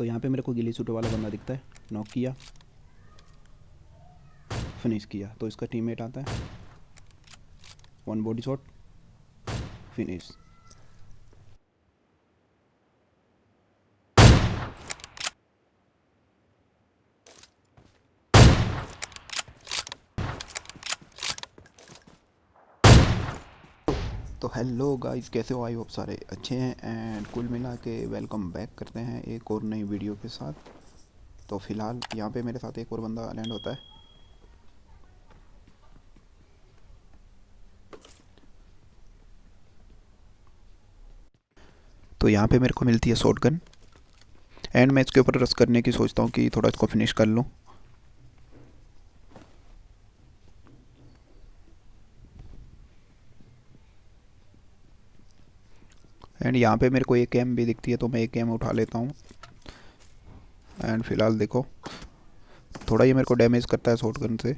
तो यहाँ पे मेरे को गिली सूट वाला बंदा दिखता है, नॉक किया, फिनिश किया। तो इसका टीममेट आता है, वन बॉडी शॉट, फिनिश। तो हेलो गाइस, कैसे हो? आई होप सारे अच्छे हैं। एंड कुल मिला के वेलकम बैक करते हैं एक और नई वीडियो के साथ। तो फ़िलहाल यहाँ पे मेरे साथ एक और बंदा लैंड होता है। तो यहाँ पे मेरे को मिलती है शॉटगन एंड मैं इसके ऊपर रश करने की सोचता हूँ कि थोड़ा इसको फिनिश कर लूँ। एंड यहाँ पे मेरे को एक एम भी दिखती है, तो मैं एक एम उठा लेता हूँ। एंड फ़िलहाल देखो, थोड़ा ये मेरे को डैमेज करता है शॉटगन से।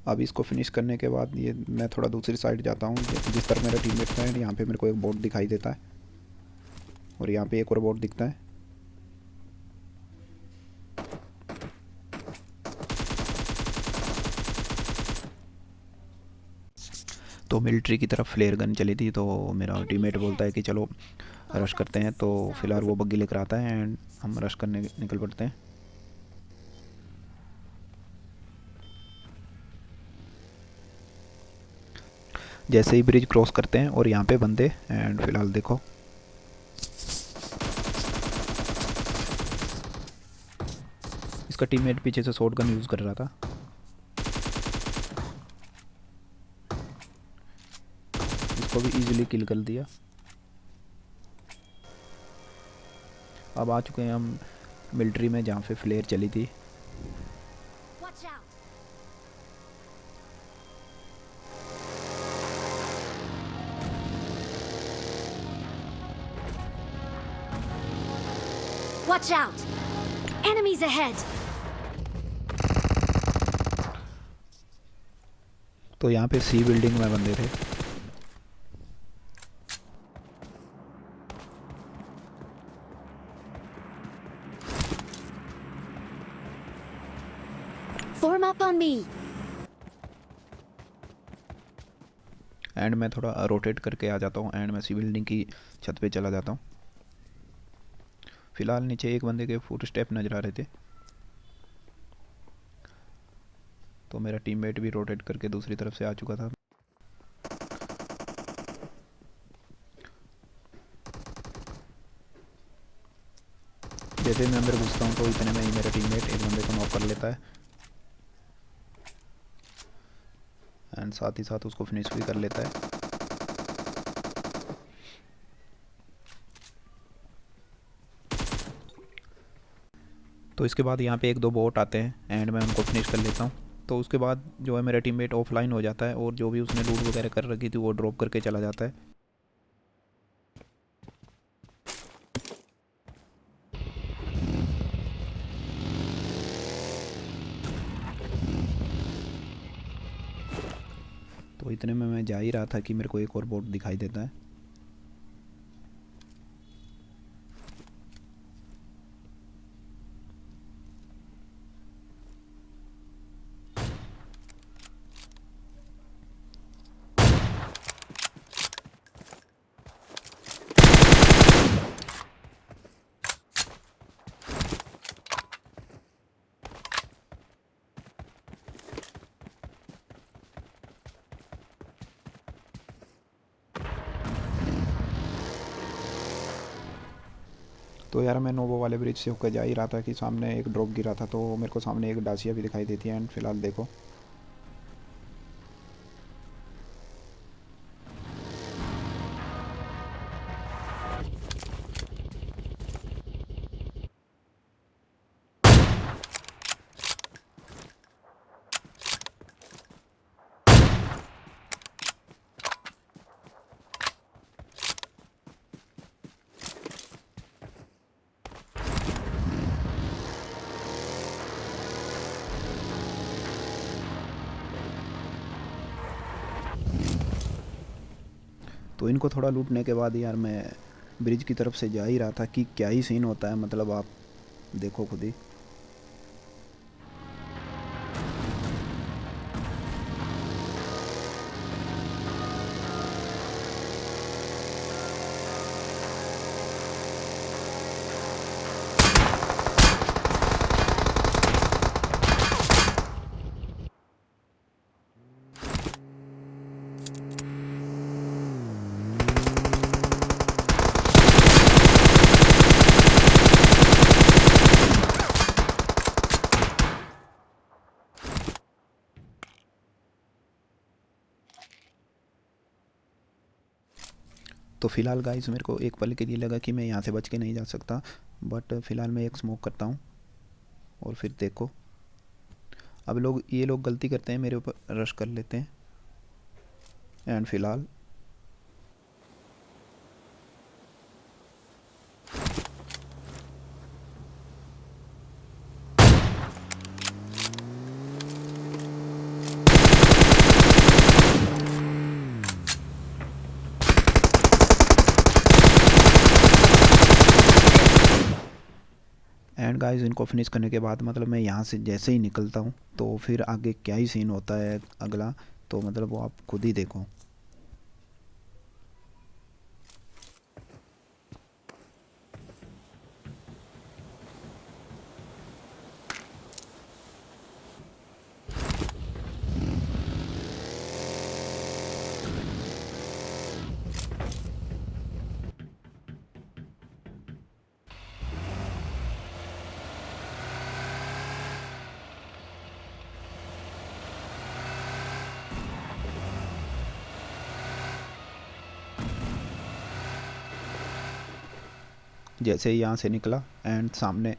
अब इसको फिनिश करने के बाद ये मैं थोड़ा दूसरी साइड जाता हूँ जिस तरफ मेरा टीममेट था। एंड यहाँ पे मेरे को एक बोट दिखाई देता है और यहाँ पे एक और बोट दिखता है। तो मिलिट्री की तरफ फ्लेयर गन चली थी, तो मेरा टीममेट बोलता है कि चलो रश करते हैं। तो फिलहाल वो बग्गी लेकर आता है एंड हम रश करने निकल पड़ते हैं। जैसे ही ब्रिज क्रॉस करते हैं और यहाँ पे बंदे, एंड फिलहाल देखो इसका टीममेट पीछे से शॉटगन यूज़ कर रहा था। इसको भी इजीली किल कर दिया। अब आ चुके हैं हम मिलिट्री में जहाँ पे फ्लेयर चली थी। Watch out! Watch out! Enemies ahead! तो यहाँ पे सी बिल्डिंग में बंदे थे। Form up on me! And मैं थोड़ा रोटेट करके आ जाता हूँ एंड मैं सी बिल्डिंग की छत पे चला जाता हूँ। फ़िलहाल नीचे एक बंदे के फुट स्टेप नज़र आ रहे थे, तो मेरा टीममेट भी रोटेट करके दूसरी तरफ से आ चुका था। जैसे मैं अंदर घुसता हूँ तो इतने में ही मेरा टीममेट एक बंदे को नॉक कर लेता है एंड साथ ही साथ उसको फिनिश भी कर लेता है। तो इसके बाद यहाँ पे एक दो बोट आते हैं एंड मैं उनको फिनिश कर लेता हूँ। तो उसके बाद जो है मेरा टीममेट ऑफलाइन हो जाता है और जो भी उसने लूट वगैरह कर रखी थी वो ड्रॉप करके चला जाता है। तो इतने में मैं जा ही रहा था कि मेरे को एक और बोट दिखाई देता है। तो यार मैं नोवो वाले ब्रिज से होकर जा ही रहा था कि सामने एक ड्रॉप गिरा था, तो मेरे को सामने एक डासिया भी दिखाई देती है। एंड फिलहाल देखो, तो इनको थोड़ा लूटने के बाद यार मैं ब्रिज की तरफ से जा ही रहा था कि क्या ही सीन होता है, मतलब आप देखो खुद ही। तो फ़िलहाल गाइस मेरे को एक पल के लिए लगा कि मैं यहाँ से बच के नहीं जा सकता, बट फ़िलहाल मैं एक स्मोक करता हूँ और फिर देखो अब ये लोग गलती करते हैं, मेरे ऊपर रश कर लेते हैं। एंड फ़िलहाल एंड गाइस इनको फिनिश करने के बाद मतलब मैं यहाँ से जैसे ही निकलता हूँ तो फिर आगे क्या ही सीन होता है अगला, तो मतलब वो आप खुद ही देखो। जैसे ही यहाँ से निकला एंड सामने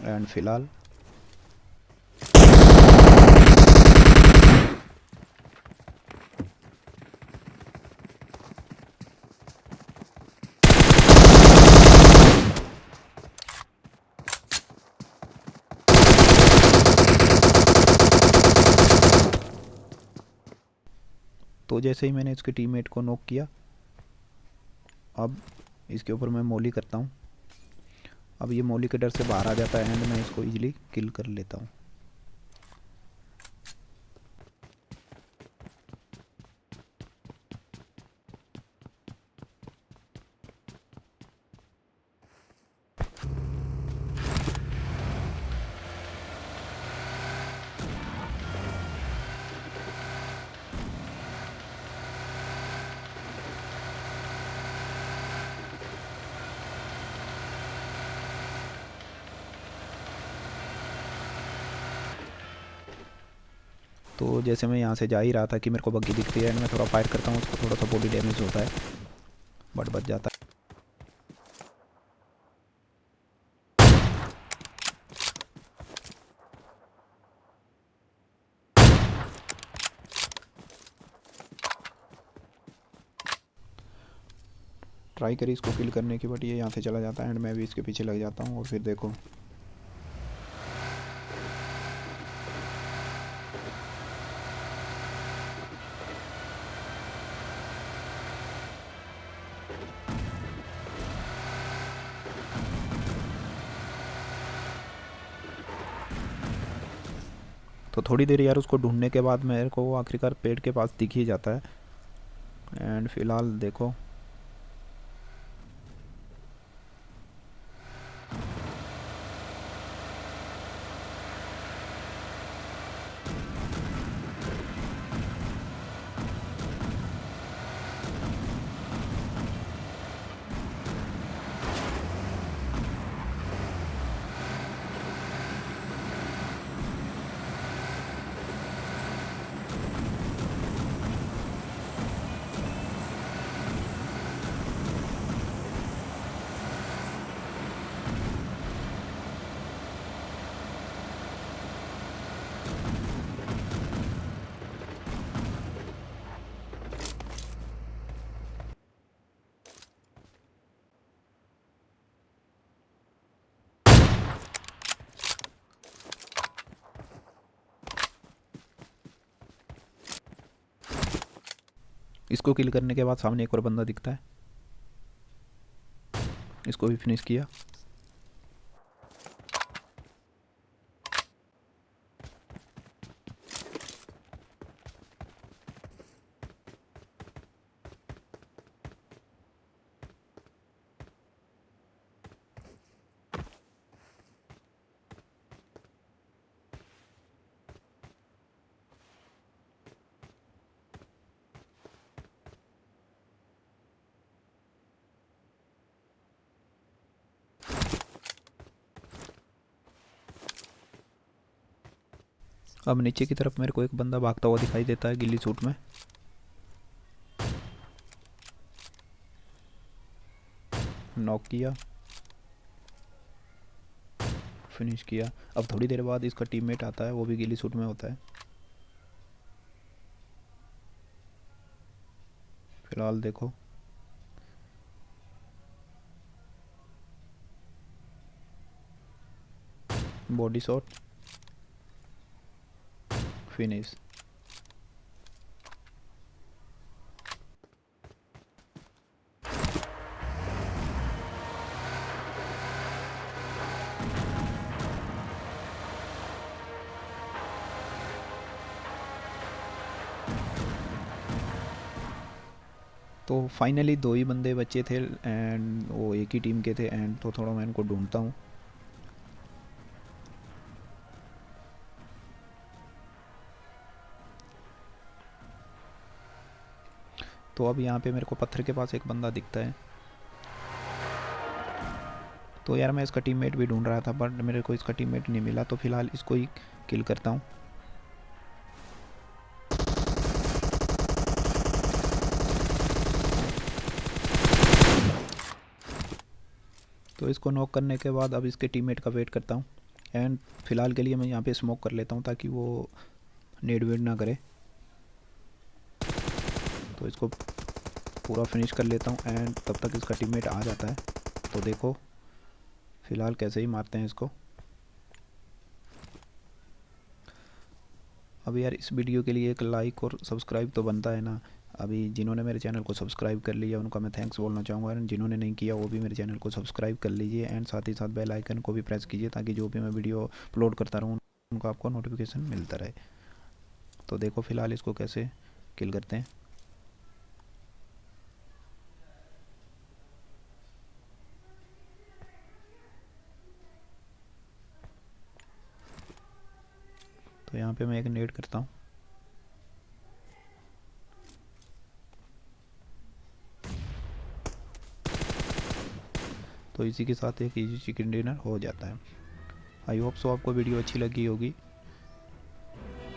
एंड फ़िलहाल तो जैसे ही मैंने इसके टीममेट को नॉक किया, अब इसके ऊपर मैं मौली करता हूँ। अब ये मौली के डर से बाहर आ जाता है एंड मैं इसको इजीली किल कर लेता हूँ। तो जैसे मैं यहाँ से जा ही रहा था कि मेरे को बग्गी दिखती है एंड मैं थोड़ा फायर करता हूँ, उसको थोड़ा सा बॉडी डैमेज होता है बट बच जाता है। ट्राई करी इसको किल करने की, बट ये यहाँ से चला जाता है एंड मैं भी इसके पीछे लग जाता हूँ और फिर देखो तो थोड़ी देर यार उसको ढूंढने के बाद मेरे को वो आखिरकार पेड़ के पास दिख ही जाता है। एंड फिलहाल देखो इसको किल करने के बाद सामने एक और बंदा दिखता है, इसको भी फिनिश किया। अब नीचे की तरफ मेरे को एक बंदा भागता हुआ दिखाई देता है गिल्ली सूट में। नॉक किया, फिनिश किया। अब थोड़ी देर बाद इसका टीममेट आता है, वो भी गिल्ली सूट में होता है। फिलहाल देखो, बॉडी शॉट, फिनिश। तो फाइनली 2 ही बंदे बचे थे एंड वो एक ही टीम के थे। एंड तो थोड़ा मैं इनको ढूंढता हूँ। तो अब यहाँ पे मेरे को पत्थर के पास एक बंदा दिखता है। तो यार मैं इसका टीममेट भी ढूंढ रहा था बट मेरे को इसका टीममेट नहीं मिला, तो फिलहाल इसको ही किल करता हूँ। तो इसको नॉक करने के बाद अब इसके टीममेट का वेट करता हूँ। एंड फिलहाल के लिए मैं यहाँ पे स्मोक कर लेता हूँ ताकि वो नेड वेड ना करे। तो इसको पूरा फिनिश कर लेता हूँ एंड तब तक इसका टीममेट आ जाता है। तो देखो फिलहाल कैसे ही मारते हैं इसको। अब यार इस वीडियो के लिए एक लाइक और सब्सक्राइब तो बनता है ना। अभी जिन्होंने मेरे चैनल को सब्सक्राइब कर लिया उनका मैं थैंक्स बोलना चाहूँगा, एंड जिन्होंने नहीं किया वो भी मेरे चैनल को सब्सक्राइब कर लीजिए एंड साथ ही साथ बेल आइकन को भी प्रेस कीजिए ताकि जो भी मैं वीडियो अपलोड करता रहूँ उनको आपको नोटिफिकेशन मिलता रहे। तो देखो फिलहाल इसको कैसे किल करते हैं। तो यहाँ पे मैं एक नेड करता हूँ। तो इसी के साथ एक इजी चिकन डिनर हो जाता है। आई होप सो आपको वीडियो अच्छी लगी होगी।